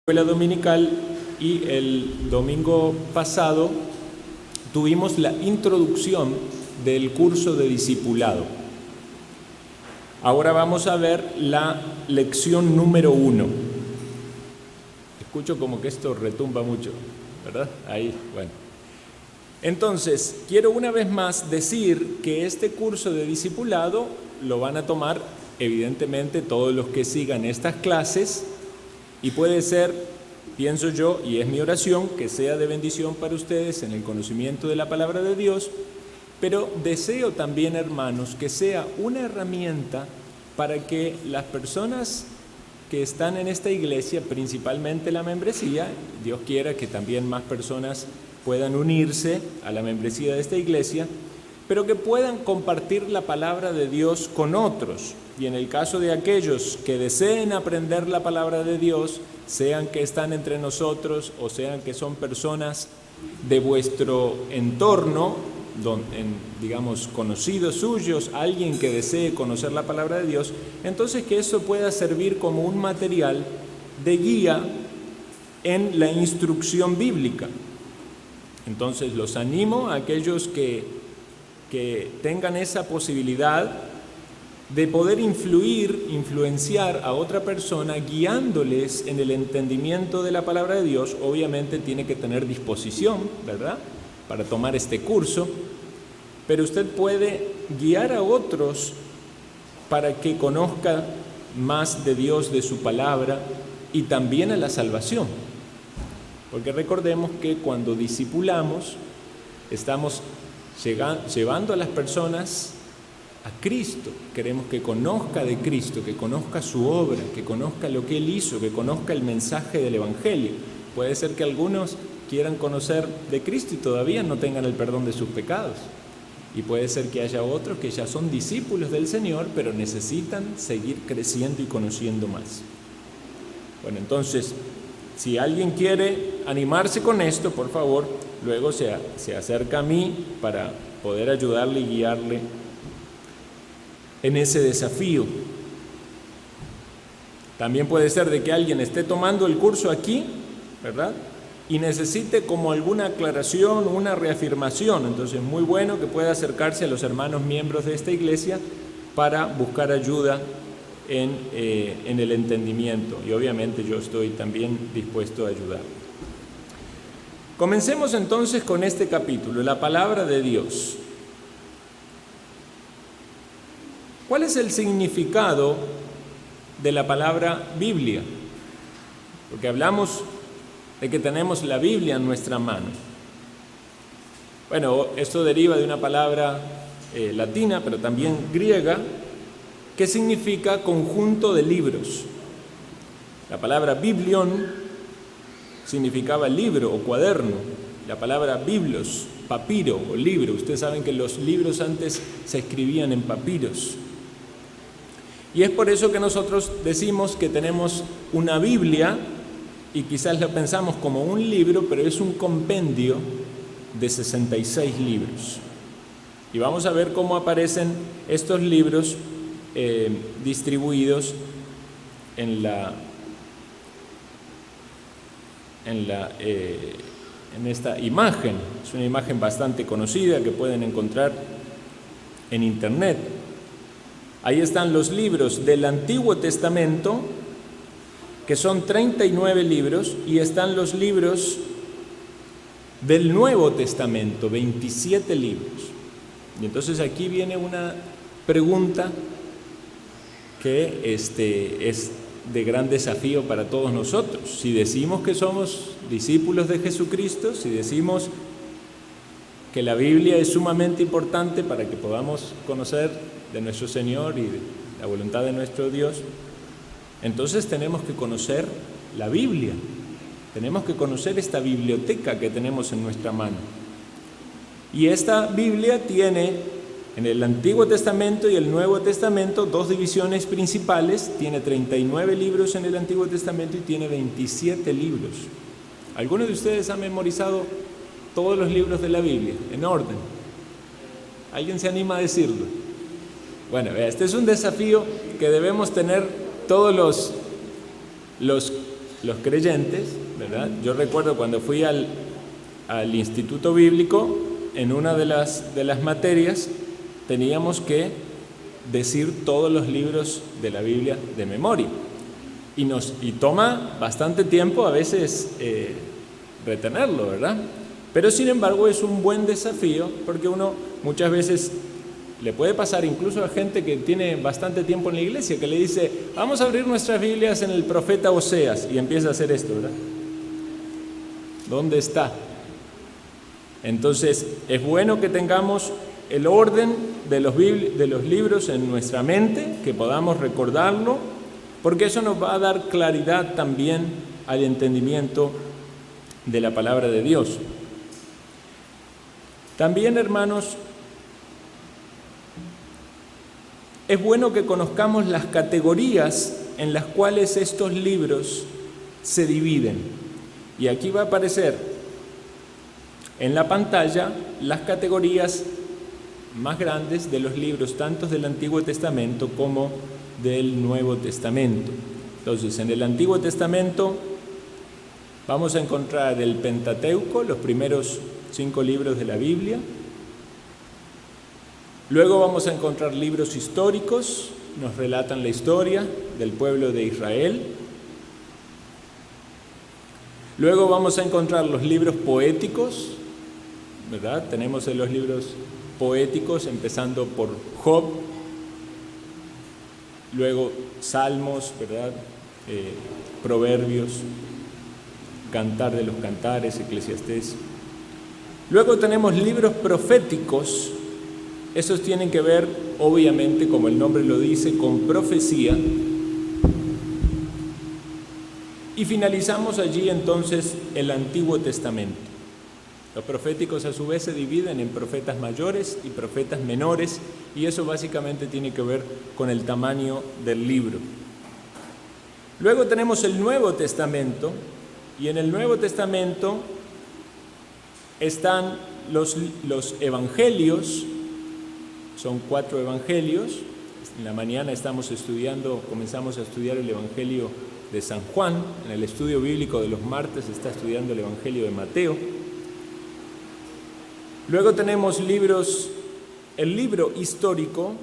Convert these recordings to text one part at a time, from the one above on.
Escuela dominical, y el domingo pasado tuvimos la introducción del curso de discipulado. Ahora vamos a ver la lección número 1. Escucho como que esto retumba mucho, ¿verdad? Ahí, bueno. Entonces, quiero una vez más decir que este curso de discipulado lo van a tomar evidentemente todos los que sigan estas clases, y puede ser, pienso yo, y es mi oración, que sea de bendición para ustedes en el conocimiento de la palabra de Dios, pero deseo también, hermanos, que sea una herramienta para que las personas que están en esta iglesia, principalmente la membresía, Dios quiera que también más personas puedan unirse a la membresía de esta iglesia, pero que puedan compartir la palabra de Dios con otros. Y en el caso de aquellos que deseen aprender la palabra de Dios, sean que están entre nosotros o sean que son personas de vuestro entorno, digamos conocidos suyos, alguien que desee conocer la palabra de Dios, entonces que eso pueda servir como un material de guía en la instrucción bíblica. Entonces los animo a aquellos que tengan esa posibilidad de poder influenciar a otra persona, guiándoles en el entendimiento de la palabra de Dios. Obviamente tiene que tener disposición, ¿verdad?, para tomar este curso, pero usted puede guiar a otros para que conozcan más de Dios, de su palabra, y también a la salvación. Porque recordemos que cuando discipulamos, estamos llevando a las personas a Cristo. Queremos que conozca de Cristo, que conozca su obra, que conozca lo que Él hizo, que conozca el mensaje del Evangelio. Puede ser que algunos quieran conocer de Cristo y todavía no tengan el perdón de sus pecados. Y puede ser que haya otros que ya son discípulos del Señor, pero necesitan seguir creciendo y conociendo más. Bueno, entonces, si alguien quiere animarse con esto, por favor, luego se acerca a mí para poder ayudarle y guiarle en ese desafío. También puede ser de que alguien esté tomando el curso aquí, ¿verdad?, y necesite como alguna aclaración, una reafirmación. Entonces es muy bueno que pueda acercarse a los hermanos miembros de esta iglesia para buscar ayuda en el entendimiento, y obviamente yo estoy también dispuesto a ayudar. Comencemos entonces con este capítulo, la palabra de Dios. ¿Cuál es el significado de la palabra Biblia? Porque hablamos de que tenemos la Biblia en nuestra mano. Bueno, esto deriva de una palabra latina, pero también griega, que significa conjunto de libros. La palabra biblion significaba libro o cuaderno. La palabra biblos, papiro o libro. Ustedes saben que los libros antes se escribían en papiros. Y es por eso que nosotros decimos que tenemos una Biblia, y quizás lo pensamos como un libro, pero es un compendio de 66 libros. Y vamos a ver cómo aparecen estos libros distribuidos en esta imagen. Es una imagen bastante conocida que pueden encontrar en internet. Ahí están los libros del Antiguo Testamento, que son 39 libros, y están los libros del Nuevo Testamento, 27 libros. Y entonces aquí viene una pregunta que es de gran desafío para todos nosotros. Si decimos que somos discípulos de Jesucristo, si decimos que la Biblia es sumamente importante para que podamos conocer de nuestro Señor y de la voluntad de nuestro Dios, entonces tenemos que conocer la Biblia, tenemos que conocer esta biblioteca que tenemos en nuestra mano. Y esta Biblia tiene en el Antiguo Testamento y el Nuevo Testamento dos divisiones principales. Tiene 39 libros en el Antiguo Testamento y tiene 27 libros. ¿Alguno de ustedes ha memorizado todos los libros de la Biblia en orden? ¿Alguien se anima a decirlo? Bueno, este es un desafío que debemos tener todos los los creyentes, ¿verdad? Yo recuerdo cuando fui al Instituto Bíblico, en una de las materias teníamos que decir todos los libros de la Biblia de memoria. Y toma bastante tiempo a veces retenerlo, ¿verdad? Pero sin embargo es un buen desafío, porque uno muchas veces le puede pasar incluso a gente que tiene bastante tiempo en la iglesia, que le dice, vamos a abrir nuestras Biblias en el profeta Oseas, y empieza a hacer esto, ¿verdad? ¿Dónde está? Entonces es bueno que tengamos el orden de los libros en nuestra mente, que podamos recordarlo, porque eso nos va a dar claridad también al entendimiento de la palabra de Dios. También, hermanos, es bueno que conozcamos las categorías en las cuales estos libros se dividen. Y aquí va a aparecer en la pantalla las categorías más grandes de los libros, tanto del Antiguo Testamento como del Nuevo Testamento. Entonces, en el Antiguo Testamento vamos a encontrar el Pentateuco, los primeros 5 libros de la Biblia. Luego vamos a encontrar libros históricos, nos relatan la historia del pueblo de Israel. Luego vamos a encontrar los libros poéticos, ¿verdad? Tenemos en los libros poéticos, empezando por Job, luego Salmos, ¿verdad? Proverbios, Cantar de los Cantares, Eclesiastés. Luego tenemos libros proféticos. Esos tienen que ver, obviamente, como el nombre lo dice, con profecía. Y finalizamos allí entonces el Antiguo Testamento. Los proféticos a su vez se dividen en profetas mayores y profetas menores, y eso básicamente tiene que ver con el tamaño del libro. Luego tenemos el Nuevo Testamento, y en el Nuevo Testamento están los evangelios. Son 4 evangelios. En la mañana comenzamos a estudiar el Evangelio de San Juan. En el estudio bíblico de los martes se está estudiando el Evangelio de Mateo. Luego tenemos el libro histórico,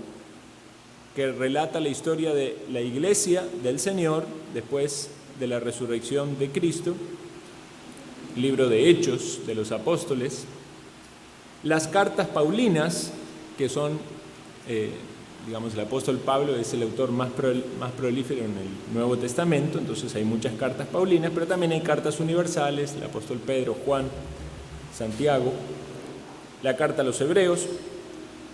que relata la historia de la Iglesia del Señor después de la resurrección de Cristo. Libro de Hechos de los Apóstoles. Las cartas paulinas, que son, el apóstol Pablo es el autor más prolífero en el Nuevo Testamento, entonces hay muchas cartas paulinas, pero también hay cartas universales, el apóstol Pedro, Juan, Santiago, la carta a los Hebreos,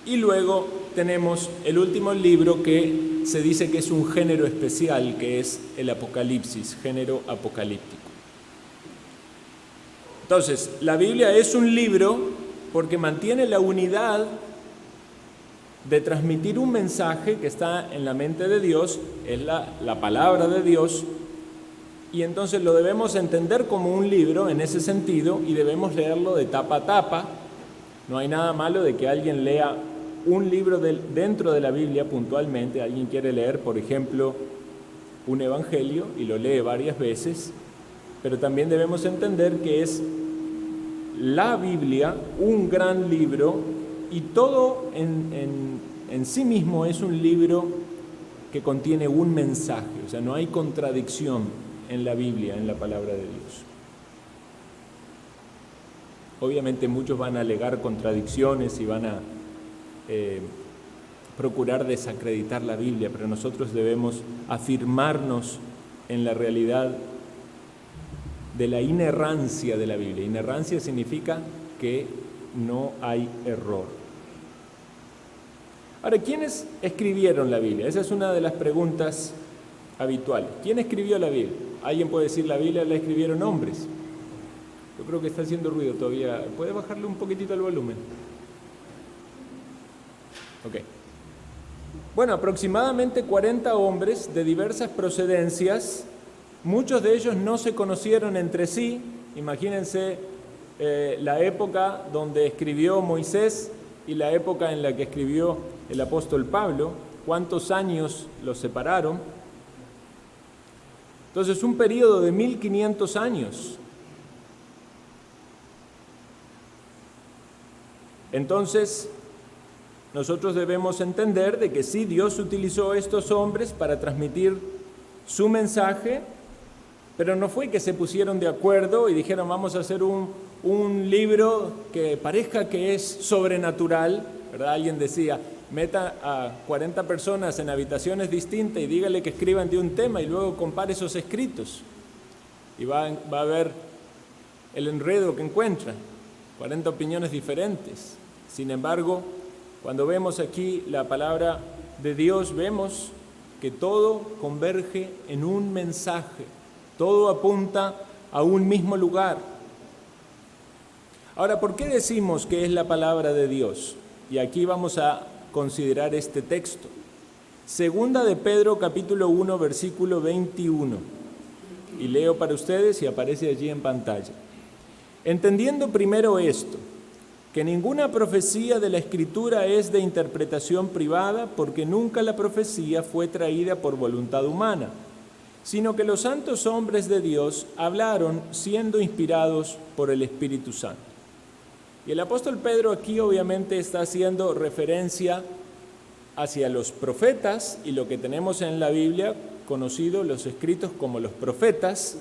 y luego tenemos el último libro que se dice que es un género especial, que es el Apocalipsis, género apocalíptico. Entonces, la Biblia es un libro porque mantiene la unidad de transmitir un mensaje que está en la mente de Dios, es la palabra de Dios, y entonces lo debemos entender como un libro en ese sentido, y debemos leerlo de tapa a tapa. No hay nada malo de que alguien lea un libro dentro de la Biblia puntualmente. Alguien quiere leer, por ejemplo, un evangelio y lo lee varias veces, pero también debemos entender que es la Biblia un gran libro, y todo en sí mismo es un libro que contiene un mensaje. O sea, no hay contradicción en la Biblia, en la palabra de Dios. Obviamente muchos van a alegar contradicciones y van a procurar desacreditar la Biblia, pero nosotros debemos afirmarnos en la realidad de la inerrancia de la Biblia. Inerrancia significa que no hay error. Ahora, ¿quiénes escribieron la Biblia? Esa es una de las preguntas habituales. ¿Quién escribió la Biblia? Alguien puede decir, la Biblia la escribieron hombres. Yo creo que está haciendo ruido todavía. ¿Puede bajarle un poquitito el volumen? Ok. Bueno, aproximadamente 40 hombres de diversas procedencias. Muchos de ellos no se conocieron entre sí. Imagínense la época donde escribió Moisés y la época en la que escribió el apóstol Pablo. ¿Cuántos años los separaron? Entonces, un periodo de 1500 años. Entonces, nosotros debemos entender de que sí, Dios utilizó a estos hombres para transmitir su mensaje, pero no fue que se pusieron de acuerdo y dijeron vamos a hacer un libro que parezca que es sobrenatural, ¿verdad? Alguien decía, meta a 40 personas en habitaciones distintas y dígale que escriban de un tema y luego compare esos escritos. Y va a ver el enredo que encuentran, 40 opiniones diferentes. Sin embargo, cuando vemos aquí la palabra de Dios, vemos que todo converge en un mensaje, todo apunta a un mismo lugar. Ahora, ¿por qué decimos que es la palabra de Dios? Y aquí vamos a considerar este texto. Segunda de Pedro, capítulo 1, versículo 21. Y leo para ustedes y aparece allí en pantalla. Entendiendo primero esto, que ninguna profecía de la Escritura es de interpretación privada, porque nunca la profecía fue traída por voluntad humana, sino que los santos hombres de Dios hablaron siendo inspirados por el Espíritu Santo. Y el apóstol Pedro aquí obviamente está haciendo referencia hacia los profetas y lo que tenemos en la Biblia, conocidos los escritos como los profetas,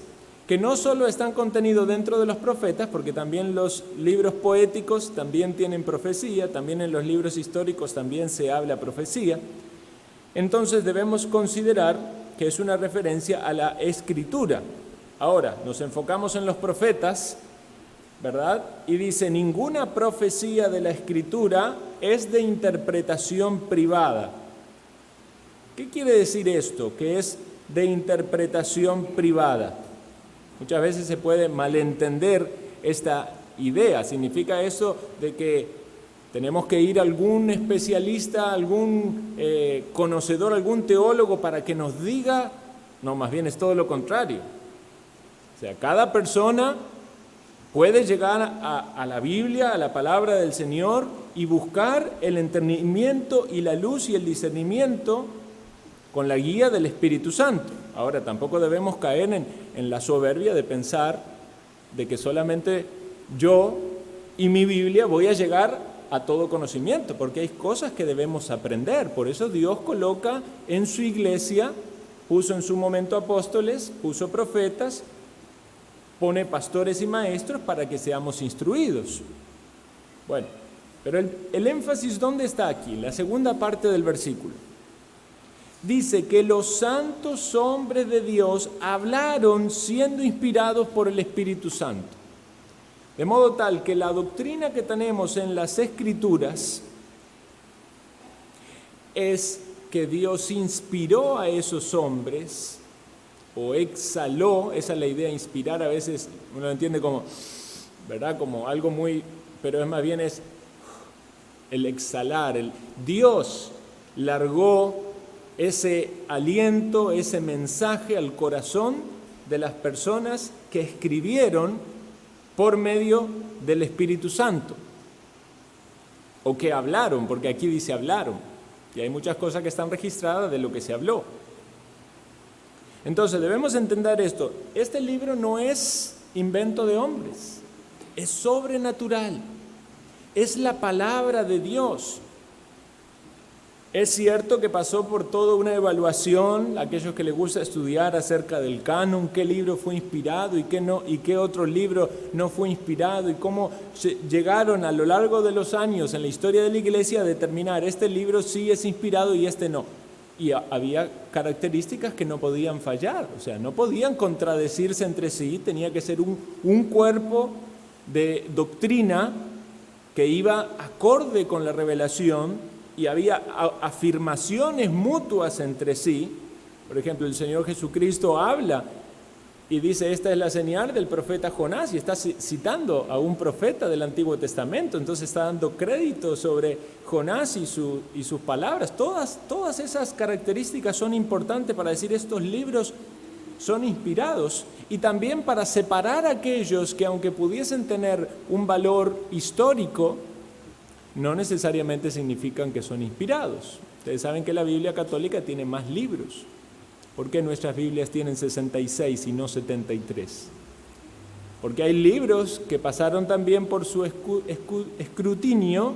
que no solo están contenidos dentro de los profetas, porque también los libros poéticos también tienen profecía, también en los libros históricos también se habla profecía. Entonces debemos considerar que es una referencia a la Escritura. Ahora, nos enfocamos en los profetas, ¿verdad? Y dice, ninguna profecía de la Escritura es de interpretación privada. ¿Qué quiere decir esto? Que es de interpretación privada. Muchas veces se puede malentender esta idea. ¿Significa eso de que tenemos que ir a algún especialista, algún conocedor, algún teólogo para que nos diga? No, más bien es todo lo contrario. O sea, cada persona puede llegar a la Biblia, a la palabra del Señor y buscar el entendimiento y la luz y el discernimiento con la guía del Espíritu Santo. Ahora, tampoco debemos caer en la soberbia de pensar de que solamente yo y mi Biblia voy a llegar a todo conocimiento, porque hay cosas que debemos aprender. Por eso Dios coloca en su iglesia, puso en su momento apóstoles, puso profetas, pone pastores y maestros para que seamos instruidos. Bueno, pero el énfasis, ¿dónde está aquí? La segunda parte del versículo. Dice que los santos hombres de Dios hablaron siendo inspirados por el Espíritu Santo. De modo tal que la doctrina que tenemos en las Escrituras es que Dios inspiró a esos hombres o exhaló, esa es la idea, inspirar a veces uno lo entiende como, ¿verdad? Como algo muy, pero es más bien es el exhalar, Dios largó ese aliento, ese mensaje al corazón de las personas que escribieron por medio del Espíritu Santo, o que hablaron, porque aquí dice hablaron, y hay muchas cosas que están registradas de lo que se habló. Entonces debemos entender esto, este libro no es invento de hombres, es sobrenatural, es la palabra de Dios. Es cierto que pasó por toda una evaluación, aquellos que les gusta estudiar acerca del canon, qué libro fue inspirado y qué no, y qué otro libro no fue inspirado, y cómo llegaron a lo largo de los años en la historia de la iglesia a determinar este libro sí es inspirado y este no. Y había características que no podían fallar, o sea, no podían contradecirse entre sí, tenía que ser un cuerpo de doctrina que iba acorde con la revelación. Y había afirmaciones mutuas entre sí. Por ejemplo, el Señor Jesucristo habla y dice, esta es la señal del profeta Jonás, y está citando a un profeta del Antiguo Testamento, entonces está dando crédito sobre Jonás y sus palabras. Todas esas características son importantes para decir estos libros son inspirados, y también para separar a aquellos que, aunque pudiesen tener un valor histórico, no necesariamente significan que son inspirados. Ustedes saben que la Biblia católica tiene más libros. ¿Por qué nuestras Biblias tienen 66 y no 73? Porque hay libros que pasaron también por su escrutinio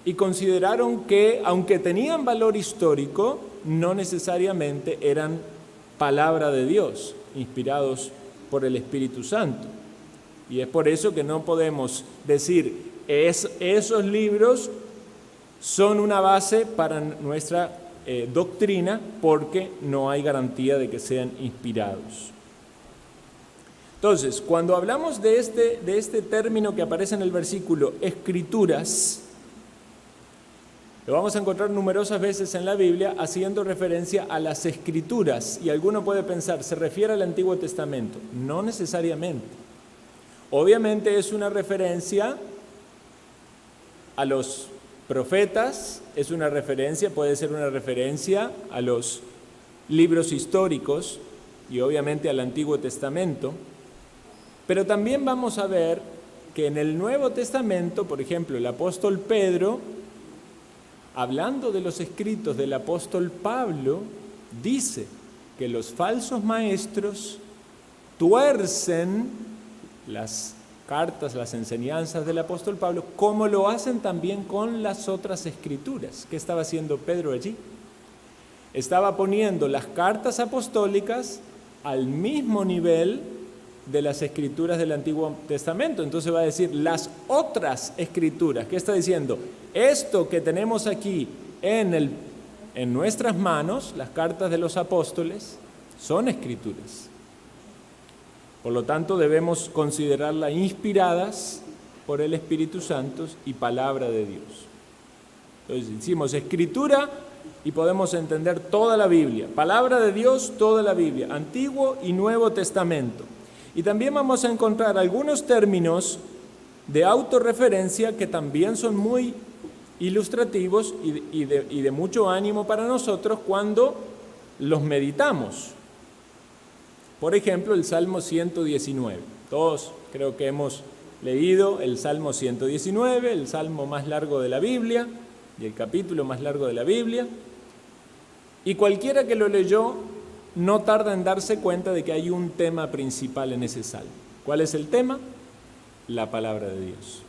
y consideraron que, aunque tenían valor histórico, no necesariamente eran palabra de Dios, inspirados por el Espíritu Santo. Y es por eso que no podemos decir, esos libros son una base para nuestra doctrina, porque no hay garantía de que sean inspirados. Entonces, cuando hablamos de este término que aparece en el versículo, escrituras, lo vamos a encontrar numerosas veces en la Biblia haciendo referencia a las escrituras. Y alguno puede pensar, ¿se refiere al Antiguo Testamento? No necesariamente. Obviamente es una referencia a los profetas, es una referencia, puede ser una referencia a los libros históricos y obviamente al Antiguo Testamento. Pero también vamos a ver que en el Nuevo Testamento, por ejemplo, el apóstol Pedro, hablando de los escritos del apóstol Pablo, dice que los falsos maestros tuercen las cartas, las enseñanzas del apóstol Pablo, como lo hacen también con las otras escrituras. ¿Qué estaba haciendo Pedro allí? Estaba poniendo las cartas apostólicas al mismo nivel de las escrituras del Antiguo Testamento. Entonces va a decir, las otras escrituras. ¿Qué está diciendo? Esto que tenemos aquí en nuestras manos, las cartas de los apóstoles, son escrituras. Por lo tanto, debemos considerarlas inspiradas por el Espíritu Santo y palabra de Dios. Entonces, decimos escritura y podemos entender toda la Biblia. Palabra de Dios, toda la Biblia, Antiguo y Nuevo Testamento. Y también vamos a encontrar algunos términos de autorreferencia que también son muy ilustrativos y de mucho ánimo para nosotros cuando los meditamos. Por ejemplo, el Salmo 119. Todos creo que hemos leído el Salmo 119, el salmo más largo de la Biblia y el capítulo más largo de la Biblia. Y cualquiera que lo leyó no tarda en darse cuenta de que hay un tema principal en ese salmo. ¿Cuál es el tema? La palabra de Dios.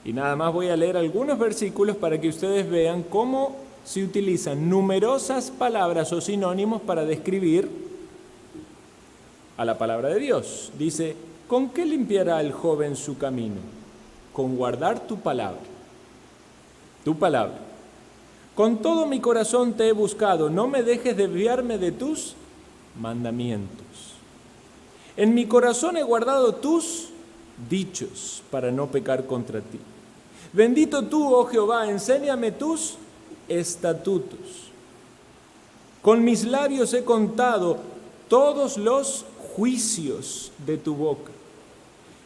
Y nada más voy a leer algunos versículos para que ustedes vean cómo se utilizan numerosas palabras o sinónimos para describir a la palabra de Dios. Dice, ¿con qué limpiará el joven su camino? Con guardar tu palabra. Tu palabra. Con todo mi corazón te he buscado, no me dejes desviarme de tus mandamientos. En mi corazón he guardado tus dichos para no pecar contra ti. Bendito tú, oh Jehová, enséñame tus estatutos. Con mis labios he contado todos los juicios de tu boca.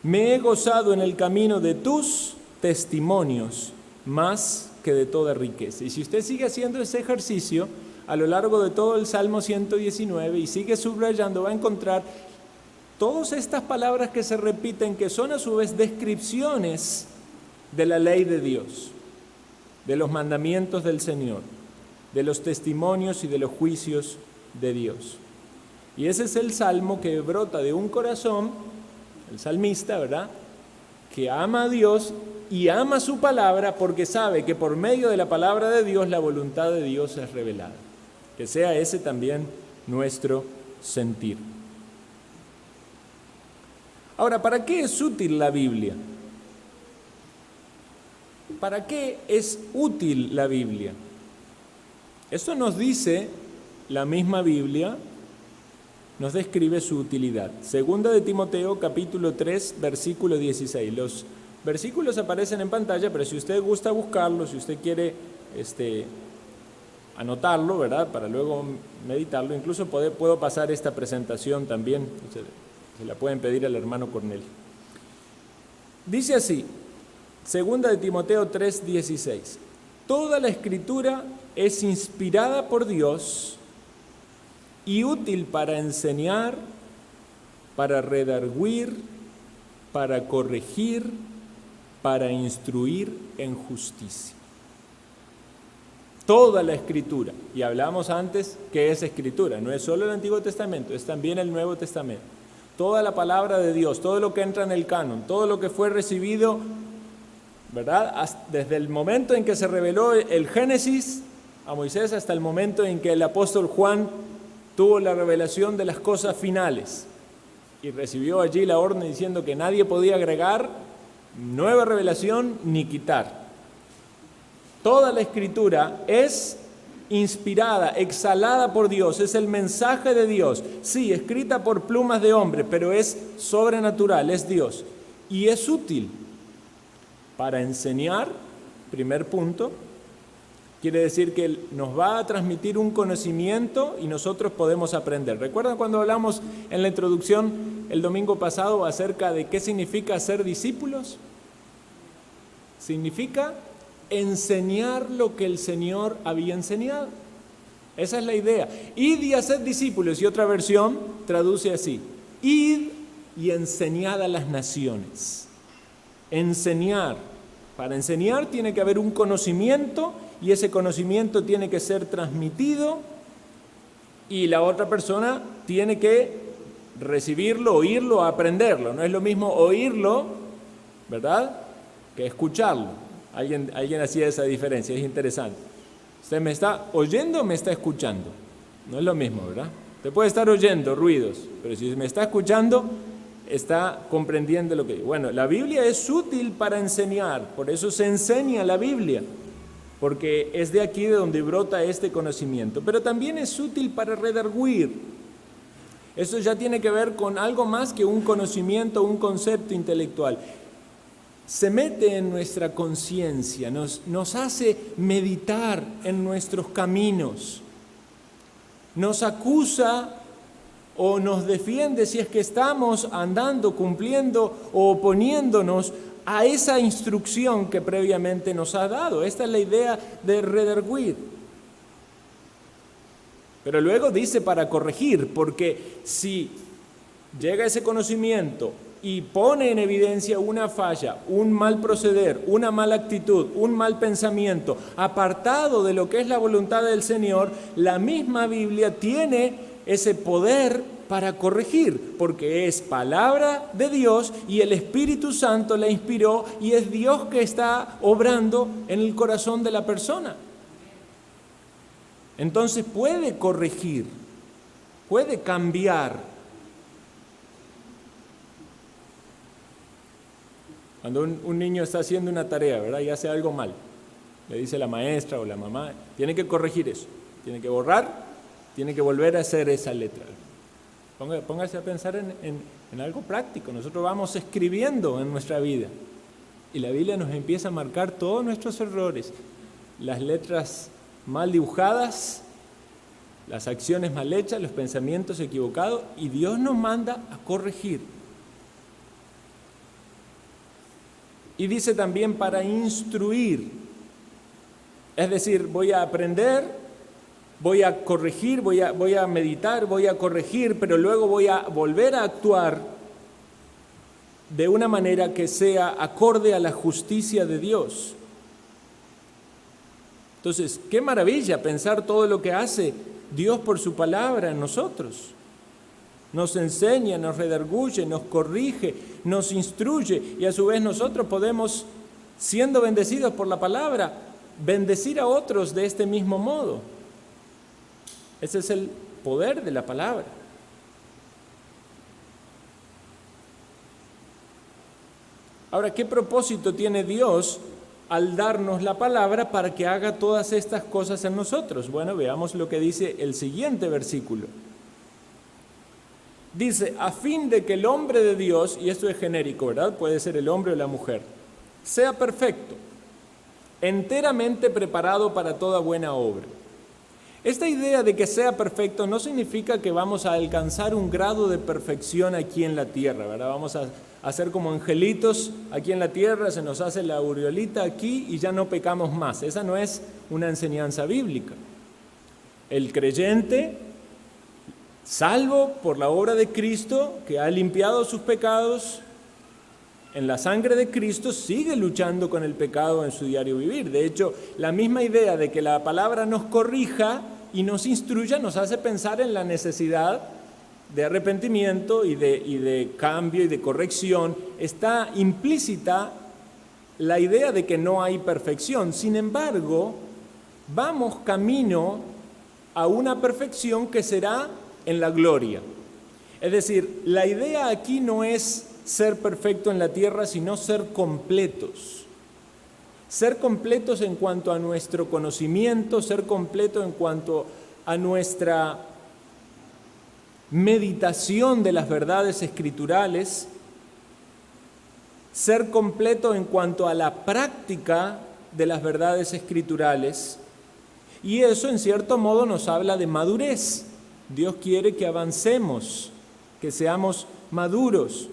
Me he gozado en el camino de tus testimonios más que de toda riqueza. Y si usted sigue haciendo ese ejercicio a lo largo de todo el Salmo 119 y sigue subrayando, va a encontrar todas estas palabras que se repiten, que son a su vez descripciones de la ley de Dios, de los mandamientos del Señor, de los testimonios y de los juicios de Dios. Y ese es el salmo que brota de un corazón, el salmista, ¿verdad?, que ama a Dios y ama su palabra porque sabe que por medio de la palabra de Dios la voluntad de Dios es revelada. Que sea ese también nuestro sentir. Ahora, ¿para qué es útil la Biblia? ¿Para qué es útil la Biblia? Eso nos dice la misma Biblia, nos describe su utilidad. Segunda de Timoteo, capítulo 3, versículo 16. Los versículos aparecen en pantalla, pero si usted gusta buscarlo, si usted quiere anotarlo, ¿verdad?, para luego meditarlo, incluso puedo pasar esta presentación también, se la pueden pedir al hermano Cornelio. Dice así, Segunda de Timoteo 3, 16. Toda la Escritura es inspirada por Dios y útil para enseñar, para redarguir, para corregir, para instruir en justicia. Toda la Escritura. Y hablamos antes que es Escritura. No es solo el Antiguo Testamento, es también el Nuevo Testamento. Toda la palabra de Dios, todo lo que entra en el canon, todo lo que fue recibido, ¿verdad? Desde el momento en que se reveló el Génesis a Moisés hasta el momento en que el apóstol Juan tuvo la revelación de las cosas finales y recibió allí la orden diciendo que nadie podía agregar nueva revelación ni quitar. Toda la Escritura es inspirada, exhalada por Dios, es el mensaje de Dios, sí, escrita por plumas de hombre, pero es sobrenatural, es Dios, y es útil para enseñar, primer punto, quiere decir que nos va a transmitir un conocimiento y nosotros podemos aprender. ¿Recuerdan cuando hablamos en la introducción el domingo pasado acerca de qué significa ser discípulos? Significa enseñar lo que el Señor había enseñado. Esa es la idea. Id y haced discípulos, y otra versión traduce así: id y enseñad a las naciones. Enseñar. Para enseñar tiene que haber un conocimiento y ese conocimiento tiene que ser transmitido y la otra persona tiene que recibirlo, oírlo, aprenderlo. No es lo mismo oírlo, ¿verdad?, que escucharlo. Alguien hacía esa diferencia, es interesante. ¿Usted me está oyendo o me está escuchando? No es lo mismo, ¿verdad? Usted puede estar oyendo ruidos, pero si me está escuchando, está comprendiendo lo que digo. Bueno, la Biblia es útil para enseñar, por eso se enseña la Biblia, porque es de aquí de donde brota este conocimiento, pero también es útil para redarguir. Eso ya tiene que ver con algo más que un conocimiento, un concepto intelectual. Se mete en nuestra conciencia, nos hace meditar en nuestros caminos, nos acusa o nos defiende si es que estamos andando, cumpliendo o oponiéndonos a esa instrucción que previamente nos ha dado. Esta es la idea de redarguir. Pero luego dice para corregir, porque si llega ese conocimiento y pone en evidencia una falla, un mal proceder, una mala actitud, un mal pensamiento, apartado de lo que es la voluntad del Señor, la misma Biblia tiene ese poder para corregir, porque es palabra de Dios y el Espíritu Santo la inspiró y es Dios que está obrando en el corazón de la persona. Entonces puede corregir, puede cambiar. Cuando un niño está haciendo una tarea, ¿verdad?, y hace algo mal, le dice la maestra o la mamá, tiene que corregir eso, tiene que borrar, tiene que volver a hacer esa letra. Póngase a pensar en algo práctico. Nosotros vamos escribiendo en nuestra vida y la Biblia nos empieza a marcar todos nuestros errores, las letras mal dibujadas, las acciones mal hechas, los pensamientos equivocados, y Dios nos manda a corregir. Y dice también para instruir, es decir, voy a aprender, voy a corregir, voy a meditar, voy a corregir, pero luego voy a volver a actuar de una manera que sea acorde a la justicia de Dios. Entonces, qué maravilla pensar todo lo que hace Dios por su palabra en nosotros. Nos enseña, nos redarguye, nos corrige, nos instruye y a su vez nosotros podemos, siendo bendecidos por la palabra, bendecir a otros de este mismo modo. Ese es el poder de la palabra. Ahora, ¿qué propósito tiene Dios al darnos la palabra para que haga todas estas cosas en nosotros? Bueno, veamos lo que dice el siguiente versículo. Dice, a fin de que el hombre de Dios, y esto es genérico, ¿verdad?, puede ser el hombre o la mujer, sea perfecto, enteramente preparado para toda buena obra. Esta idea de que sea perfecto no significa que vamos a alcanzar un grado de perfección aquí en la tierra, ¿verdad? Vamos a ser como angelitos aquí en la tierra, se nos hace la aureolita aquí y ya no pecamos más. Esa no es una enseñanza bíblica. El creyente, salvo por la obra de Cristo, que ha limpiado sus pecados, en la sangre de Cristo, sigue luchando con el pecado en su diario vivir. De hecho, la misma idea de que la palabra nos corrija y nos instruya nos hace pensar en la necesidad de arrepentimiento y de cambio y de corrección. Está implícita la idea de que no hay perfección. Sin embargo, vamos camino a una perfección que será en la gloria. Es decir, la idea aquí no es ser perfecto en la tierra, sino ser completos. Ser completos en cuanto a nuestro conocimiento, ser completo en cuanto a nuestra meditación de las verdades escriturales, ser completo en cuanto a la práctica de las verdades escriturales. Y eso, en cierto modo, nos habla de madurez. Dios quiere que avancemos, que seamos maduros.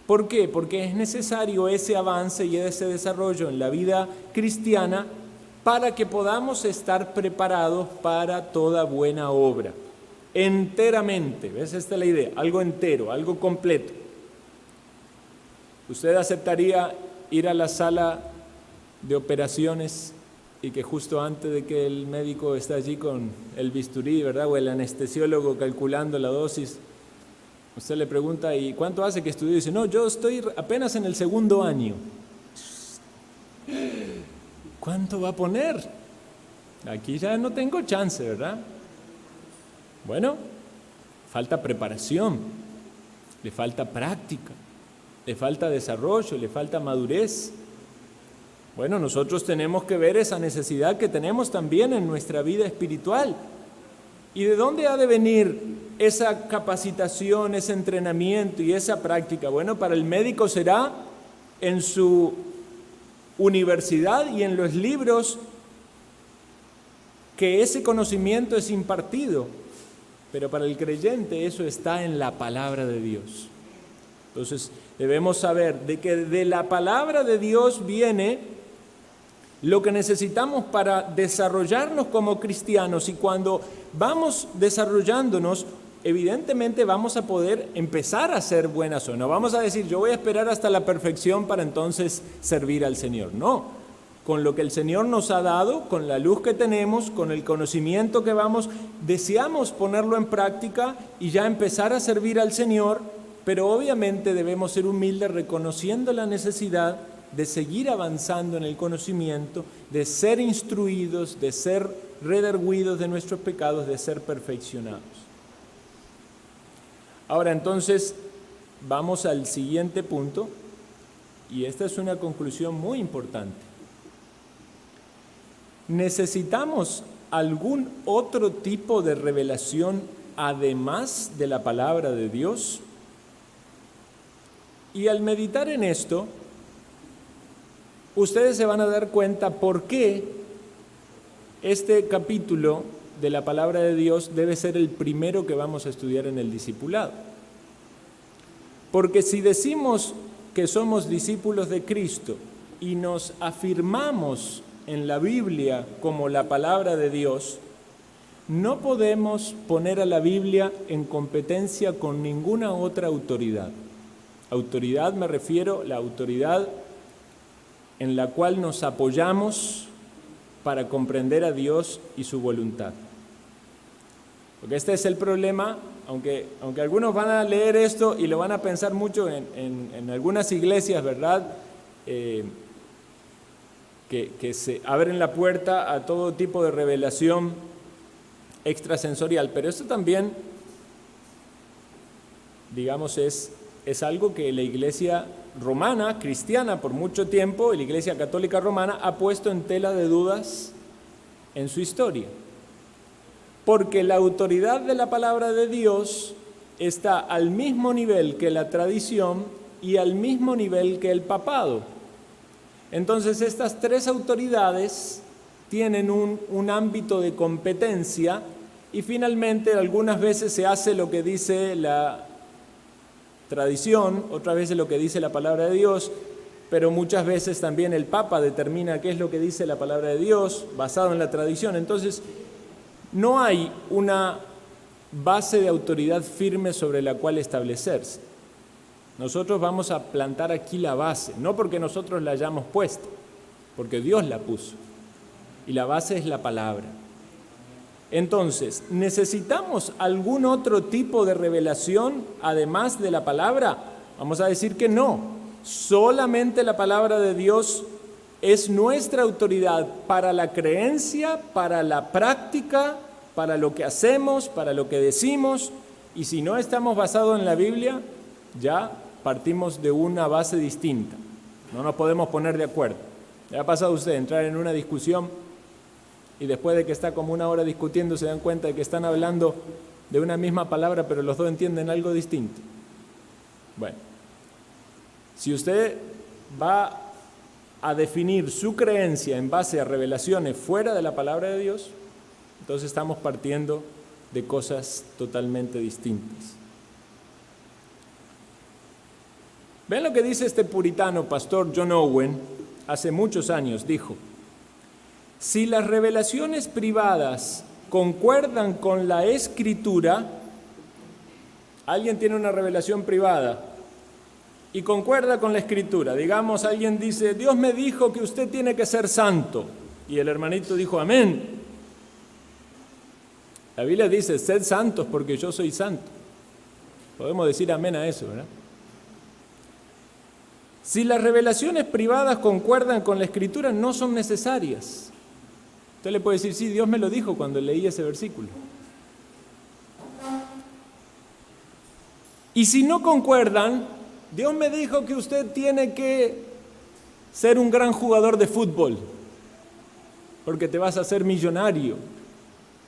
¿Por qué? Porque es necesario ese avance y ese desarrollo en la vida cristiana para que podamos estar preparados para toda buena obra. Enteramente, ¿ves? Esta es la idea, algo entero, algo completo. ¿Usted aceptaría ir a la sala de operaciones y que justo antes de que el médico está allí con el bisturí, ¿verdad? O el anestesiólogo calculando la dosis, usted le pregunta, ¿y cuánto hace que estudió? Y dice, no, yo estoy apenas en el 2º año. ¿Cuánto va a poner? Aquí ya no tengo chance, ¿verdad? Bueno, falta preparación, le falta práctica, le falta desarrollo, le falta madurez. Bueno, nosotros tenemos que ver esa necesidad que tenemos también en nuestra vida espiritual. ¿Y de dónde ha de venir esa capacitación, ese entrenamiento y esa práctica? Bueno, para el médico será en su universidad y en los libros que ese conocimiento es impartido, pero para el creyente eso está en la palabra de Dios. Entonces debemos saber de que de la palabra de Dios viene lo que necesitamos para desarrollarnos como cristianos, y cuando vamos desarrollándonos, evidentemente vamos a poder empezar a hacer buenas obras. No vamos a decir, yo voy a esperar hasta la perfección para entonces servir al Señor. No, con lo que el Señor nos ha dado, con la luz que tenemos, con el conocimiento que vamos, deseamos ponerlo en práctica y ya empezar a servir al Señor, pero obviamente debemos ser humildes reconociendo la necesidad de seguir avanzando en el conocimiento, de ser instruidos, de ser redarguidos de nuestros pecados, de ser perfeccionados. Ahora entonces vamos al siguiente punto, y esta es una conclusión muy importante. ¿Necesitamos algún otro tipo de revelación además de la palabra de Dios? Y al meditar en esto, ustedes se van a dar cuenta por qué este capítulo de la palabra de Dios debe ser el primero que vamos a estudiar en el discipulado. Porque si decimos que somos discípulos de Cristo y nos afirmamos en la Biblia como la palabra de Dios, no podemos poner a la Biblia en competencia con ninguna otra autoridad. Autoridad me refiero a la autoridad en la cual nos apoyamos para comprender a Dios y su voluntad. Porque este es el problema, aunque algunos van a leer esto y lo van a pensar mucho en algunas iglesias, ¿verdad? Que se abren la puerta a todo tipo de revelación extrasensorial, pero esto también, digamos, es algo que la iglesia romana, cristiana, por mucho tiempo, y la iglesia católica romana ha puesto en tela de dudas en su historia. Porque la autoridad de la palabra de Dios está al mismo nivel que la tradición y al mismo nivel que el papado. Entonces estas tres autoridades tienen un ámbito de competencia, y finalmente algunas veces se hace lo que dice la tradición, otras veces lo que dice la palabra de Dios, pero muchas veces también el Papa determina qué es lo que dice la palabra de Dios basado en la tradición. Entonces no hay una base de autoridad firme sobre la cual establecerse. Nosotros vamos a plantar aquí la base, no porque nosotros la hayamos puesto, porque Dios la puso. Y la base es la palabra. Entonces, ¿necesitamos algún otro tipo de revelación además de la palabra? Vamos a decir que no. Solamente la palabra de Dios es nuestra autoridad para la creencia, para la práctica, para lo que hacemos, para lo que decimos. Y si no estamos basados en la Biblia, ya partimos de una base distinta. No nos podemos poner de acuerdo. ¿Le ha pasado a usted entrar en una discusión y después de que está como una hora discutiendo se dan cuenta de que están hablando de una misma palabra pero los dos entienden algo distinto? Bueno, si usted va a definir su creencia en base a revelaciones fuera de la palabra de Dios, entonces estamos partiendo de cosas totalmente distintas. Vean lo que dice este puritano pastor John Owen hace muchos años. Dijo: si las revelaciones privadas concuerdan con la Escritura, alguien tiene una revelación privada y concuerda con la Escritura. Digamos, alguien dice: Dios me dijo que usted tiene que ser santo. Y el hermanito dijo: amén. La Biblia dice: sed santos porque yo soy santo. Podemos decir amén a eso, ¿verdad? Si las revelaciones privadas concuerdan con la Escritura, no son necesarias. Usted le puede decir: sí, Dios me lo dijo cuando leí ese versículo. Y si no concuerdan, Dios me dijo que usted tiene que ser un gran jugador de fútbol, porque te vas a hacer millonario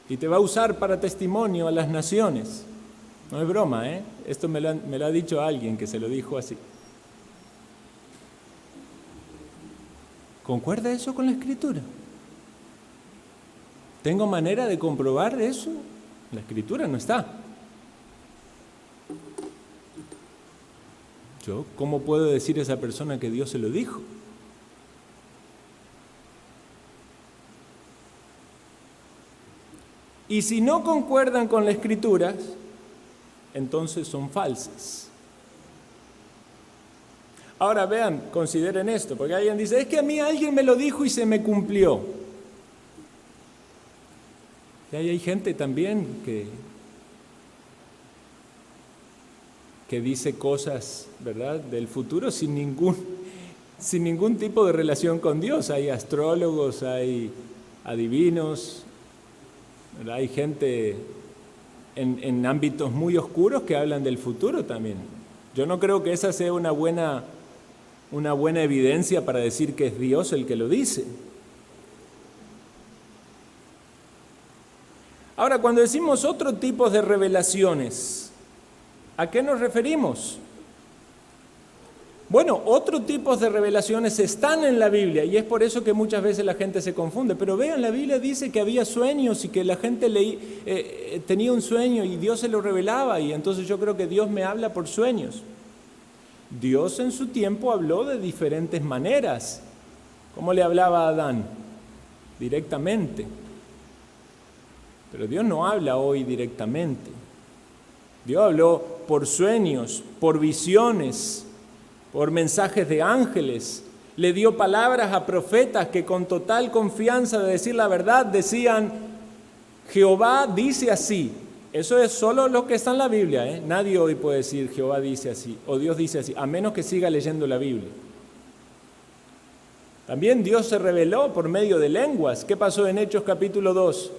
y te va a usar para testimonio a las naciones. No es broma, ¿eh? Esto me lo ha dicho alguien que se lo dijo así. ¿Concuerda eso con la Escritura? ¿Tengo manera de comprobar eso? La Escritura no está. ¿Yo cómo puedo decir a esa persona que Dios se lo dijo? Y si no concuerdan con la Escritura, entonces son falsas. Ahora vean, consideren esto, porque alguien dice: es que a mí alguien me lo dijo y se me cumplió. Y ahí hay gente también que dice cosas, ¿verdad?, del futuro sin ningún tipo de relación con Dios. Hay astrólogos, hay adivinos, ¿verdad? Hay gente en ámbitos muy oscuros que hablan del futuro también. Yo no creo que esa sea una buena evidencia para decir que es Dios el que lo dice. Ahora, cuando decimos otro tipo de revelaciones, ¿a qué nos referimos? Bueno, otro tipo de revelaciones están en la Biblia y es por eso que muchas veces la gente se confunde. Pero vean, la Biblia dice que había sueños y que la gente tenía un sueño y Dios se lo revelaba, y entonces yo creo que Dios me habla por sueños. Dios en su tiempo habló de diferentes maneras. ¿Cómo le hablaba a Adán? Directamente. Pero Dios no habla hoy directamente. Dios habló por sueños, por visiones, por mensajes de ángeles. Le dio palabras a profetas que con total confianza de decir la verdad decían: Jehová dice así. Eso es solo lo que está en la Biblia, ¿eh? Nadie hoy puede decir Jehová dice así o Dios dice así, a menos que siga leyendo la Biblia. También Dios se reveló por medio de lenguas. ¿Qué pasó en Hechos capítulo 2?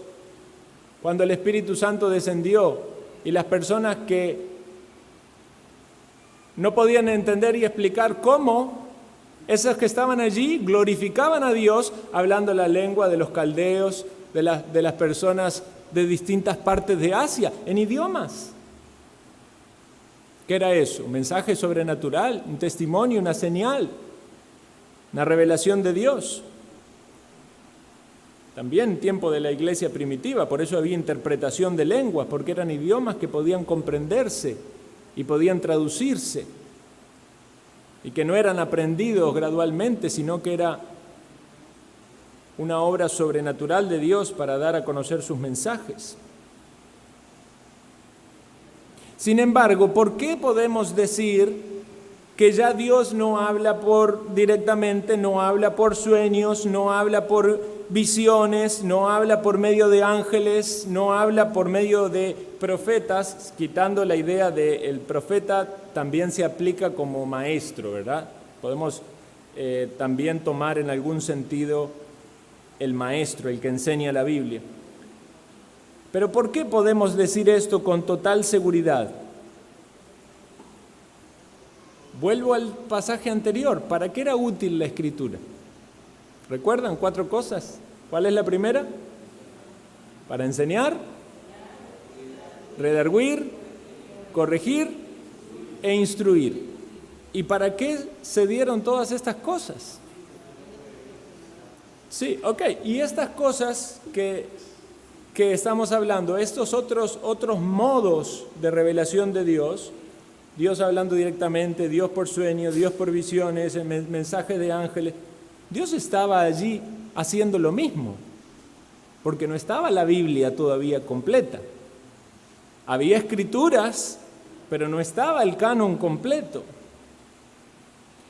Cuando el Espíritu Santo descendió y las personas que no podían entender y explicar cómo, esas que estaban allí glorificaban a Dios hablando la lengua de los caldeos, de las personas de distintas partes de Asia, en idiomas. ¿Qué era eso? Un mensaje sobrenatural, un testimonio, una señal, una revelación de Dios. También en tiempo de la iglesia primitiva, por eso había interpretación de lenguas, porque eran idiomas que podían comprenderse y podían traducirse, y que no eran aprendidos gradualmente, sino que era una obra sobrenatural de Dios para dar a conocer sus mensajes. Sin embargo, ¿por qué podemos decir que ya Dios no habla directamente, no habla por sueños, no habla por visiones, no habla por medio de ángeles, no habla por medio de profetas, quitando la idea de el profeta también se aplica como maestro, ¿verdad? Podemos también tomar en algún sentido el maestro, el que enseña la Biblia. Pero ¿por qué podemos decir esto con total seguridad? Vuelvo al pasaje anterior. ¿Para qué era útil la Escritura? ¿Recuerdan 4 cosas? ¿Cuál es la primera? Para enseñar, redarguir, corregir e instruir. ¿Y para qué se dieron todas estas cosas? Sí, ok. Y estas cosas que estamos hablando, estos otros modos de revelación de Dios, Dios hablando directamente, Dios por sueños, Dios por visiones, el mensaje de ángeles, Dios estaba allí haciendo lo mismo, porque no estaba la Biblia todavía completa. Había escrituras, pero no estaba el canon completo.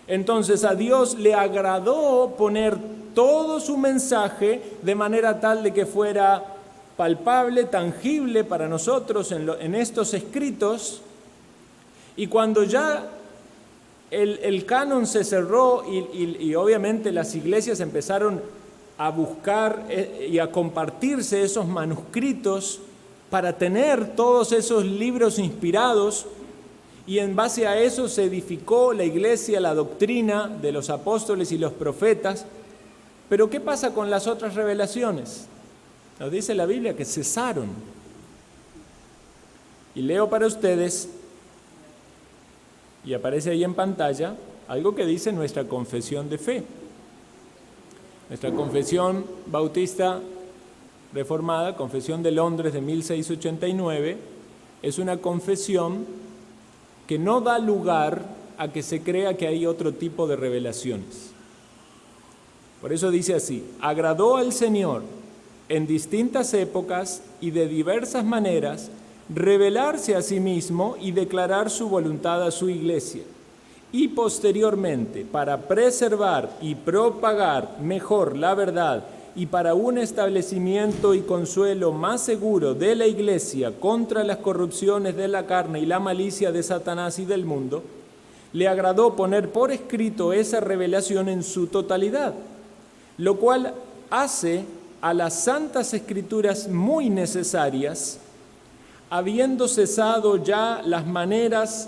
Entonces a Dios le agradó poner todo su mensaje de manera tal de que fuera palpable, tangible para nosotros en estos escritos. Y cuando ya el canon se cerró y obviamente las iglesias empezaron a buscar y a compartirse esos manuscritos para tener todos esos libros inspirados, y en base a eso se edificó la iglesia, la doctrina de los apóstoles y los profetas. Pero ¿qué pasa con las otras revelaciones? Nos dice la Biblia que cesaron. Y leo para ustedes, y aparece ahí en pantalla, algo que dice nuestra confesión de fe. Nuestra confesión bautista reformada, Confesión de Londres de 1689, es una confesión que no da lugar a que se crea que hay otro tipo de revelaciones. Por eso dice así: agradó al Señor en distintas épocas y de diversas maneras revelarse a sí mismo y declarar su voluntad a su iglesia, y posteriormente, para preservar y propagar mejor la verdad y para un establecimiento y consuelo más seguro de la iglesia contra las corrupciones de la carne y la malicia de Satanás y del mundo, le agradó poner por escrito esa revelación en su totalidad, lo cual hace a las santas escrituras muy necesarias, habiendo cesado ya las maneras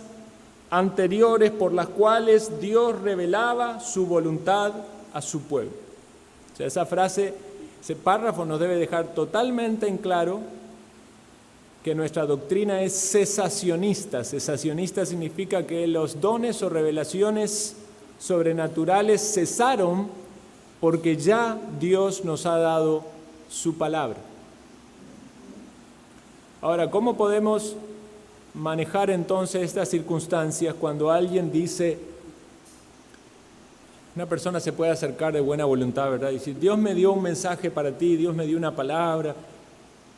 anteriores por las cuales Dios revelaba su voluntad a su pueblo. O sea, esa frase, ese párrafo nos debe dejar totalmente en claro que nuestra doctrina es cesacionista. Cesacionista significa que los dones o revelaciones sobrenaturales cesaron porque ya Dios nos ha dado su palabra. Ahora, ¿cómo podemos manejar entonces estas circunstancias cuando alguien dice, una persona se puede acercar de buena voluntad, ¿verdad? Y decir, Dios me dio un mensaje para ti, Dios me dio una palabra,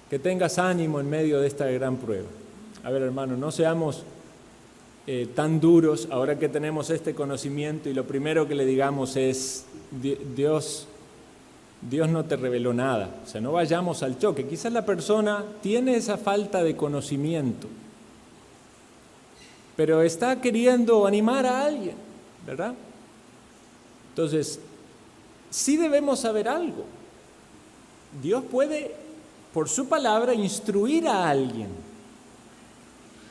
que tengas ánimo en medio de esta gran prueba. A ver, hermano, no seamos tan duros ahora que tenemos este conocimiento y lo primero que le digamos es, Dios no te reveló nada. O sea, no vayamos al choque. Quizás la persona tiene esa falta de conocimiento, pero está queriendo animar a alguien, ¿verdad? Entonces, sí debemos saber algo. Dios puede, por su palabra, instruir a alguien.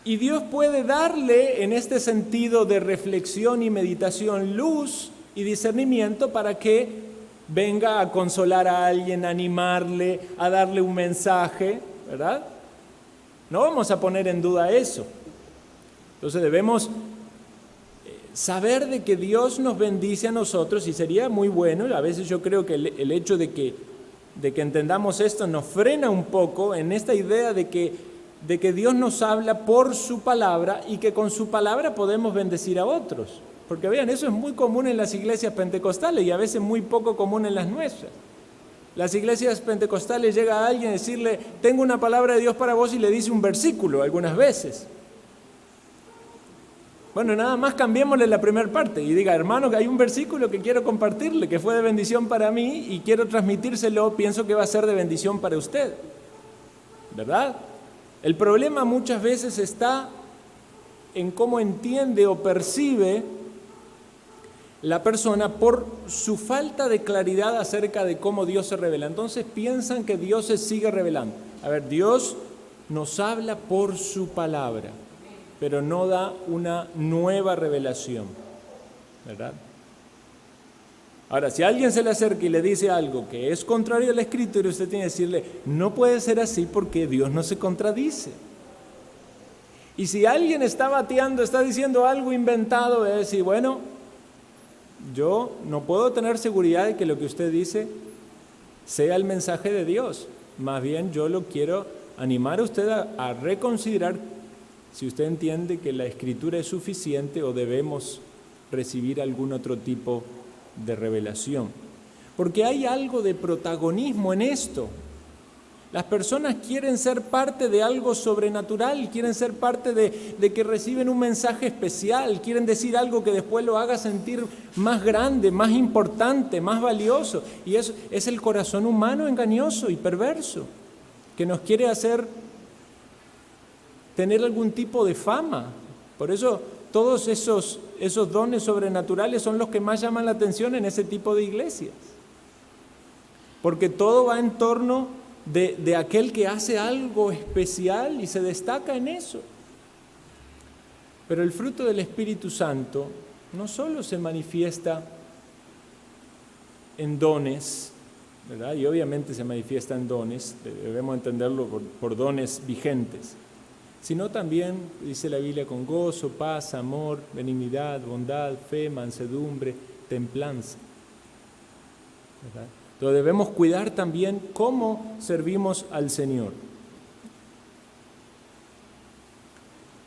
Y Dios puede darle, en este sentido de reflexión y meditación, luz y discernimiento para que venga a consolar a alguien, a animarle, a darle un mensaje, ¿verdad? No vamos a poner en duda eso. Entonces debemos saber de que Dios nos bendice a nosotros, y sería muy bueno. A veces yo creo que el hecho de que entendamos esto nos frena un poco en esta idea de que Dios nos habla por su palabra y que con su palabra podemos bendecir a otros. Porque vean, eso es muy común en las iglesias pentecostales y a veces muy poco común en las nuestras. Las iglesias pentecostales llega a alguien a decirle, tengo una palabra de Dios para vos, y le dice un versículo algunas veces. Bueno, nada más cambiémosle la primera parte y diga, hermano, que hay un versículo que quiero compartirle, que fue de bendición para mí y quiero transmitírselo, pienso que va a ser de bendición para usted. ¿Verdad? El problema muchas veces está en cómo entiende o percibe la persona por su falta de claridad acerca de cómo Dios se revela. Entonces piensan que Dios se sigue revelando. A ver, Dios nos habla por su palabra, pero no da una nueva revelación, ¿verdad? Ahora, si alguien se le acerca y le dice algo que es contrario a la Escritura, usted tiene que decirle, no puede ser así porque Dios no se contradice. Y si alguien está bateando, está diciendo algo inventado, es decir, bueno, yo no puedo tener seguridad de que lo que usted dice sea el mensaje de Dios. Más bien yo lo quiero animar a usted a reconsiderar si usted entiende que la Escritura es suficiente o debemos recibir algún otro tipo de revelación. Porque hay algo de protagonismo en esto. Las personas quieren ser parte de algo sobrenatural, quieren ser parte de que reciben un mensaje especial, quieren decir algo que después lo haga sentir más grande, más importante, más valioso. Y eso es el corazón humano engañoso y perverso, que nos quiere hacer tener algún tipo de fama. Por eso todos esos dones sobrenaturales son los que más llaman la atención en ese tipo de iglesias. Porque todo va en torno de aquel que hace algo especial y se destaca en eso. Pero el fruto del Espíritu Santo no solo se manifiesta en dones, ¿verdad? Y obviamente se manifiesta en dones, debemos entenderlo por dones vigentes, sino también, dice la Biblia, con gozo, paz, amor, benignidad, bondad, fe, mansedumbre, templanza, ¿verdad? Entonces debemos cuidar también cómo servimos al Señor.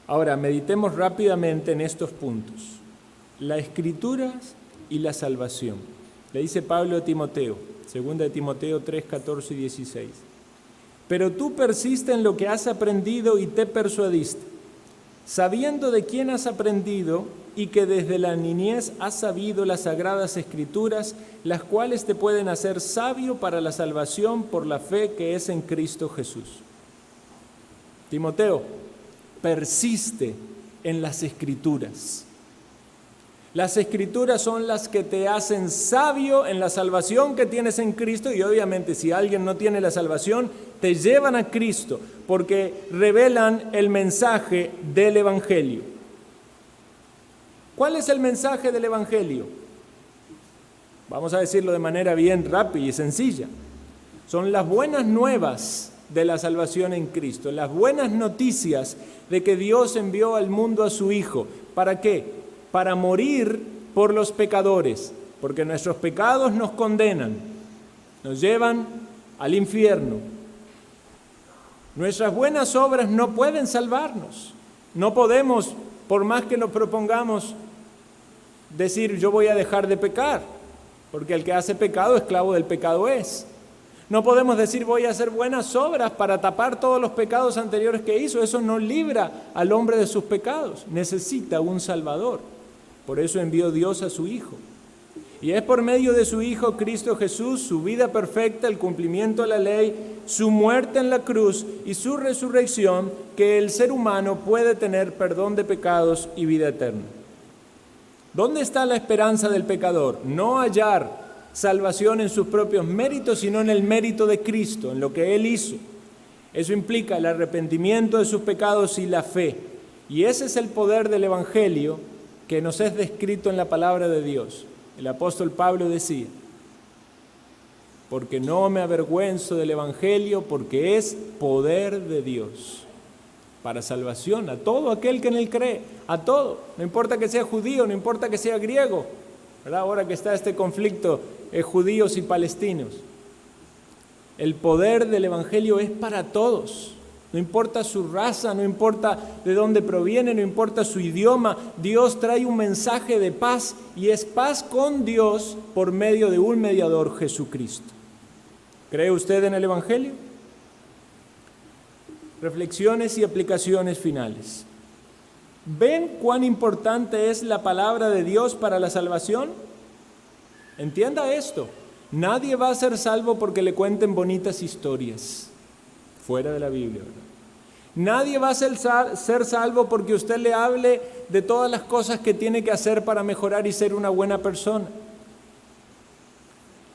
Ahora, meditemos rápidamente en estos puntos. La Escritura y la salvación. Le dice Pablo a Timoteo, 2 de Timoteo 3, 14 y 16. Pero tú persiste en lo que has aprendido y te persuadiste, sabiendo de quién has aprendido y que desde la niñez has sabido las sagradas Escrituras, las cuales te pueden hacer sabio para la salvación por la fe que es en Cristo Jesús. Timoteo, persiste en las Escrituras. Las Escrituras son las que te hacen sabio en la salvación que tienes en Cristo, y obviamente si alguien no tiene la salvación, te llevan a Cristo porque revelan el mensaje del Evangelio. ¿Cuál es el mensaje del Evangelio? Vamos a decirlo de manera bien rápida y sencilla. Son las buenas nuevas de la salvación en Cristo, las buenas noticias de que Dios envió al mundo a su Hijo. ¿Para qué? Para morir por los pecadores, porque nuestros pecados nos condenan, nos llevan al infierno. Nuestras buenas obras no pueden salvarnos. No podemos, por más que nos propongamos, decir yo voy a dejar de pecar, porque el que hace pecado, esclavo del pecado es. No podemos decir voy a hacer buenas obras para tapar todos los pecados anteriores que hizo. Eso no libra al hombre de sus pecados. Necesita un Salvador. Por eso envió Dios a su Hijo. Y es por medio de su Hijo Cristo Jesús, su vida perfecta, el cumplimiento de la ley, su muerte en la cruz y su resurrección, que el ser humano puede tener perdón de pecados y vida eterna. ¿Dónde está la esperanza del pecador? No hallar salvación en sus propios méritos, sino en el mérito de Cristo, en lo que Él hizo. Eso implica el arrepentimiento de sus pecados y la fe. Y ese es el poder del Evangelio que nos es descrito en la palabra de Dios. El apóstol Pablo decía, porque no me avergüenzo del Evangelio, porque es poder de Dios para salvación a todo aquel que en él cree, a todo, no importa que sea judío, no importa que sea griego, ¿verdad? Ahora que está este conflicto judíos y palestinos, el poder del Evangelio es para todos. No importa su raza, no importa de dónde proviene, no importa su idioma, Dios trae un mensaje de paz y es paz con Dios por medio de un mediador, Jesucristo. ¿Cree usted en el Evangelio? Reflexiones y aplicaciones finales. ¿Ven cuán importante es la palabra de Dios para la salvación? Entienda esto. Nadie va a ser salvo porque le cuenten bonitas historias fuera de la Biblia, ¿verdad? Nadie va a ser salvo porque usted le hable de todas las cosas que tiene que hacer para mejorar y ser una buena persona.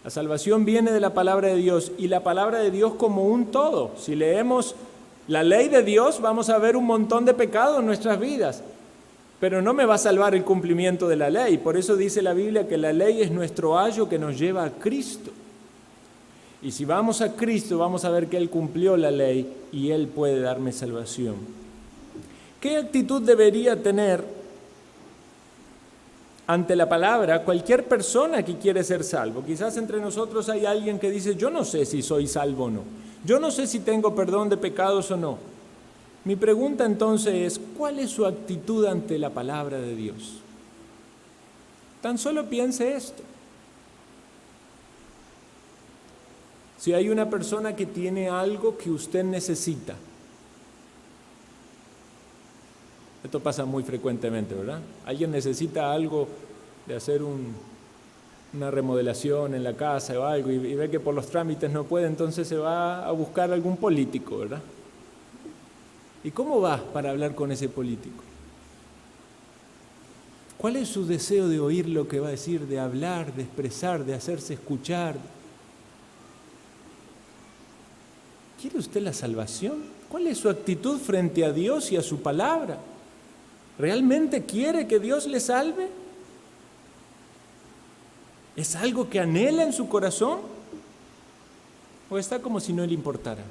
La salvación viene de la palabra de Dios y la palabra de Dios como un todo. Si leemos la ley de Dios, vamos a ver un montón de pecados en nuestras vidas, pero no me va a salvar el cumplimiento de la ley. Por eso dice la Biblia que la ley es nuestro ayo que nos lleva a Cristo. Y si vamos a Cristo, vamos a ver que Él cumplió la ley y Él puede darme salvación. ¿Qué actitud debería tener ante la palabra cualquier persona que quiere ser salvo? Quizás entre nosotros hay alguien que dice, yo no sé si soy salvo o no. Yo no sé si tengo perdón de pecados o no. Mi pregunta entonces es, ¿cuál es su actitud ante la palabra de Dios? Tan solo piense esto. Si hay una persona que tiene algo que usted necesita, esto pasa muy frecuentemente, ¿verdad? Alguien necesita algo de hacer una remodelación en la casa o algo y ve que por los trámites no puede, entonces se va a buscar algún político, ¿verdad? ¿Y cómo va para hablar con ese político? ¿Cuál es su deseo de oír lo que va a decir, de hablar, de expresar, de hacerse escuchar? ¿Quiere usted la salvación? ¿Cuál es su actitud frente a Dios y a su palabra? ¿Realmente quiere que Dios le salve? ¿Es algo que anhela en su corazón? ¿O está como si no le importara?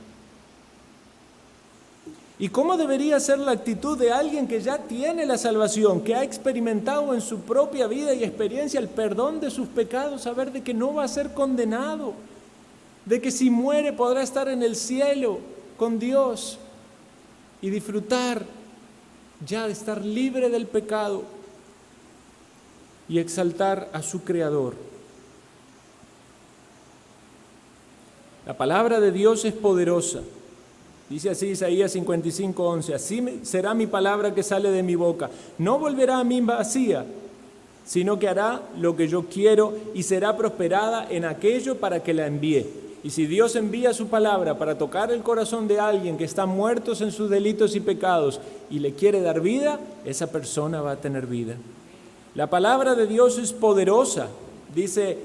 ¿Y cómo debería ser la actitud de alguien que ya tiene la salvación, que ha experimentado en su propia vida y experiencia el perdón de sus pecados, saber de que no va a ser condenado, de que si muere podrá estar en el cielo con Dios y disfrutar ya de estar libre del pecado y exaltar a su Creador? La palabra de Dios es poderosa. Dice así Isaías 55:11, así será mi palabra que sale de mi boca. No volverá a mí vacía, sino que hará lo que yo quiero y será prosperada en aquello para que la envíe. Y si Dios envía su palabra para tocar el corazón de alguien que está muerto en sus delitos y pecados y le quiere dar vida, esa persona va a tener vida. La palabra de Dios es poderosa, dice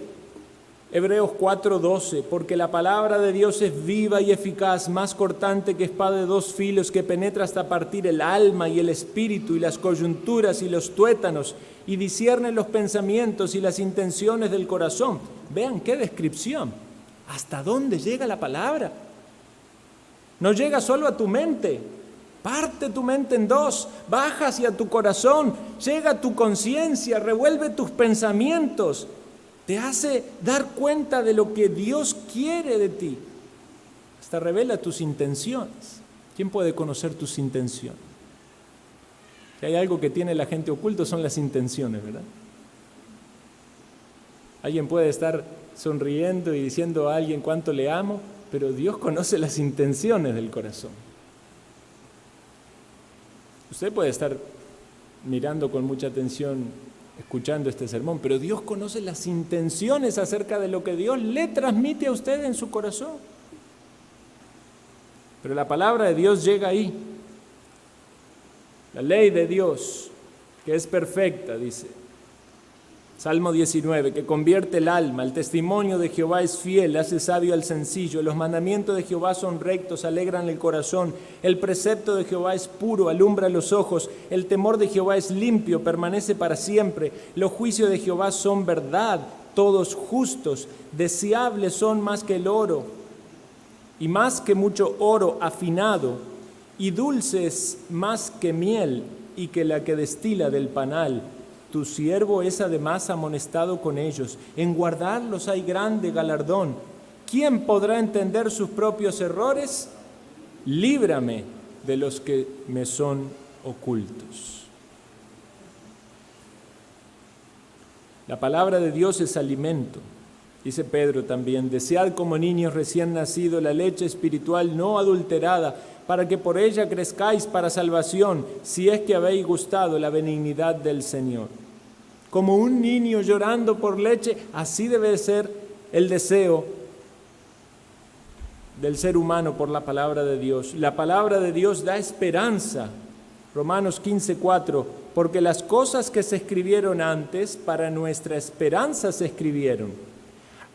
Hebreos 4:12, porque la palabra de Dios es viva y eficaz, más cortante que espada de dos filos, que penetra hasta partir el alma y el espíritu y las coyunturas y los tuétanos, y discierne los pensamientos y las intenciones del corazón. Vean qué descripción. ¿Hasta dónde llega la palabra? No llega solo a tu mente, parte tu mente en dos, baja hacia tu corazón, llega a tu conciencia, revuelve tus pensamientos, te hace dar cuenta de lo que Dios quiere de ti, hasta revela tus intenciones. ¿Quién puede conocer tus intenciones? Si hay algo que tiene la gente oculto son las intenciones, ¿verdad? Alguien puede estar sonriendo y diciendo a alguien cuánto le amo, pero Dios conoce las intenciones del corazón. Usted puede estar mirando con mucha atención, escuchando este sermón, pero Dios conoce las intenciones acerca de lo que Dios le transmite a usted en su corazón. Pero la palabra de Dios llega ahí. La ley de Dios, que es perfecta, dice Salmo 19, que convierte el alma. El testimonio de Jehová es fiel, hace sabio al sencillo. Los mandamientos de Jehová son rectos, alegran el corazón. El precepto de Jehová es puro, alumbra los ojos. El temor de Jehová es limpio, permanece para siempre. Los juicios de Jehová son verdad, todos justos. Deseables son más que el oro, y más que mucho oro afinado, y dulces más que miel, y que la que destila del panal. Tu siervo es además amonestado con ellos. En guardarlos hay grande galardón. ¿Quién podrá entender sus propios errores? Líbrame de los que me son ocultos. La palabra de Dios es alimento Dice Pedro también, desead como niños recién nacidos la leche espiritual no adulterada, para que por ella crezcáis para salvación, si es que habéis gustado la benignidad del Señor. Como un niño llorando por leche, así debe ser el deseo del ser humano por la palabra de Dios. La palabra de Dios da esperanza. Romanos 15:4, porque las cosas que se escribieron antes, para nuestra esperanza se escribieron,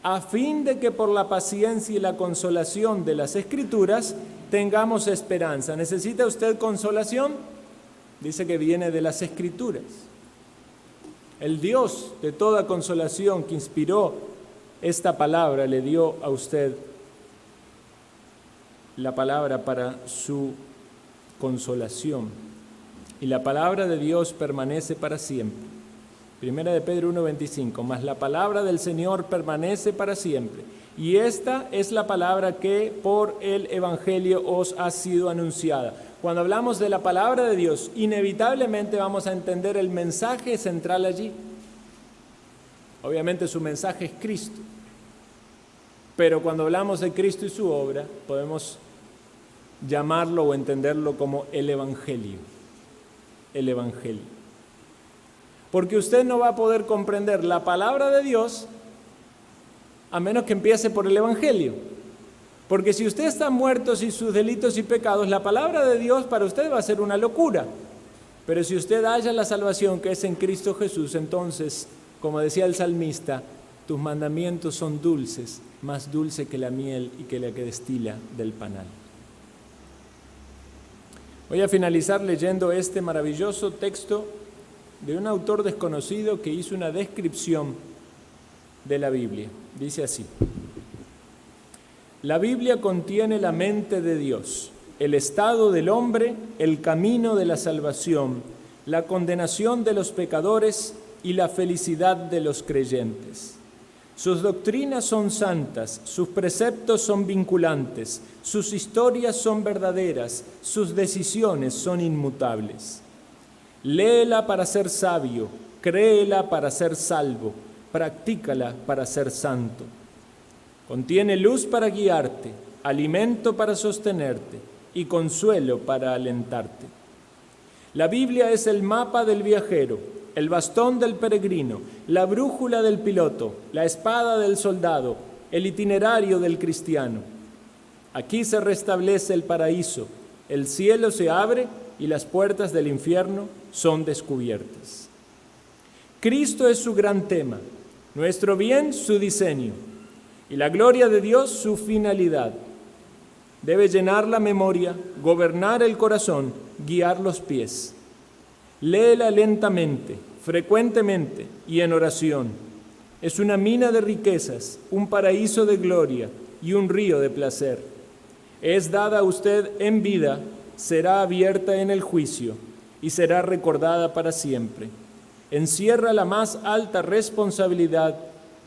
a fin de que por la paciencia y la consolación de las Escrituras tengamos esperanza. ¿Necesita usted consolación? Dice que viene de las Escrituras. El Dios de toda consolación que inspiró esta palabra le dio a usted la palabra para su consolación. Y la palabra de Dios permanece para siempre. Primera de Pedro 1:25, mas la palabra del Señor permanece para siempre. Y esta es la palabra que por el Evangelio os ha sido anunciada. Cuando hablamos de la palabra de Dios, inevitablemente vamos a entender el mensaje central allí. Obviamente su mensaje es Cristo. Pero cuando hablamos de Cristo y su obra, podemos llamarlo o entenderlo como el Evangelio. El Evangelio. Porque usted no va a poder comprender la palabra de Dios a menos que empiece por el Evangelio. Porque si usted está muerto sin sus delitos y pecados, la palabra de Dios para usted va a ser una locura. Pero si usted halla la salvación que es en Cristo Jesús, entonces, como decía el salmista, tus mandamientos son dulces, más dulce que la miel y que la que destila del panal. Voy a finalizar leyendo este maravilloso texto de un autor desconocido que hizo una descripción de la Biblia. Dice así: la Biblia contiene la mente de Dios, el estado del hombre, el camino de la salvación, la condenación de los pecadores y la felicidad de los creyentes. Sus doctrinas son santas, sus preceptos son vinculantes, sus historias son verdaderas, sus decisiones son inmutables. Léela para ser sabio, créela para ser salvo, practícala para ser santo. Contiene luz para guiarte, alimento para sostenerte y consuelo para alentarte. La Biblia es el mapa del viajero, el bastón del peregrino, la brújula del piloto, la espada del soldado, el itinerario del cristiano. Aquí se restablece el paraíso, el cielo se abre y las puertas del infierno son descubiertas. Cristo es su gran tema, nuestro bien su diseño y la gloria de Dios su finalidad. Debe llenar la memoria, gobernar el corazón, guiar los pies. Léela lentamente, frecuentemente y en oración. Es una mina de riquezas, un paraíso de gloria y un río de placer. Es dada a usted en vida, será abierta en el juicio y será recordada para siempre. Encierra la más alta responsabilidad,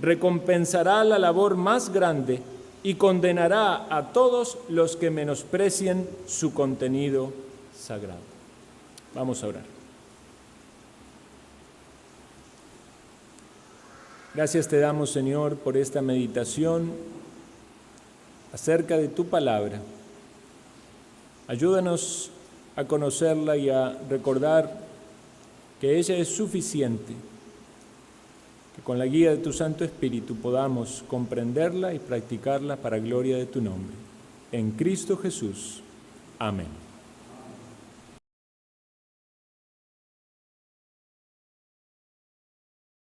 recompensará la labor más grande y condenará a todos los que menosprecien su contenido sagrado. Vamos a orar. Gracias te damos, Señor, por esta meditación acerca de tu palabra. Ayúdanos a conocerla y a recordar que ella es suficiente, que con la guía de tu Santo Espíritu podamos comprenderla y practicarla para gloria de tu nombre. En Cristo Jesús. Amén.